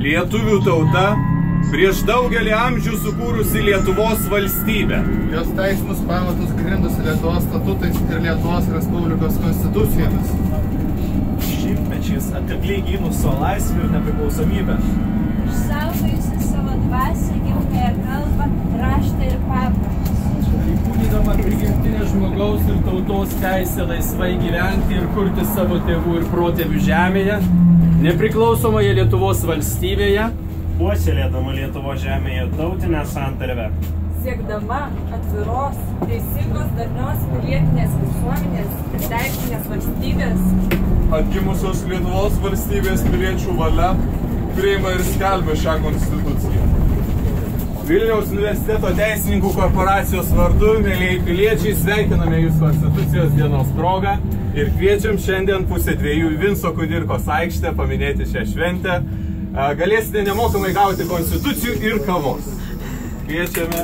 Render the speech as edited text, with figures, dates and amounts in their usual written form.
Lietuvių tauta prieš daugelį amžių sukūrusi Lietuvos valstybę. Jos teisinius pamatus grindusi Lietuvos statutais ir Lietuvos Respublikos konstitucijomis. Šimtmečiais atkakliai gynusi laisvę ir nepriklausomybę. Išsaugojusi savo dvasią, gimtąją kalbą, raštą ir papročius. Įkūnydama prigimtinę žmogaus ir tautos teisę laisvai gyventi ir kurti savo tėvų ir protėvių žemėje, nepriklausomoje Lietuvos valstybėje, Puoselėdama Lietuvos žemėje tautinę santarvę. Siekdama atviros, teisingos, darnios pilietinės visuomenės ir teisinės valstybės. Atgimusios Lietuvos valstybės piliečių valia priima ir skelbia šią konstituciją. Vilniaus universiteto teisininkų korporacijos vardu, mielieji piliečiai, sveikiname Jūs Konstitucijos dienos progą ir kviečiam šiandien 1:30 Vinco Kudirkos aikštę paminėti šią šventę. Galėsite nemokamai gauti konstitucijų ir kavos. Kviečiame.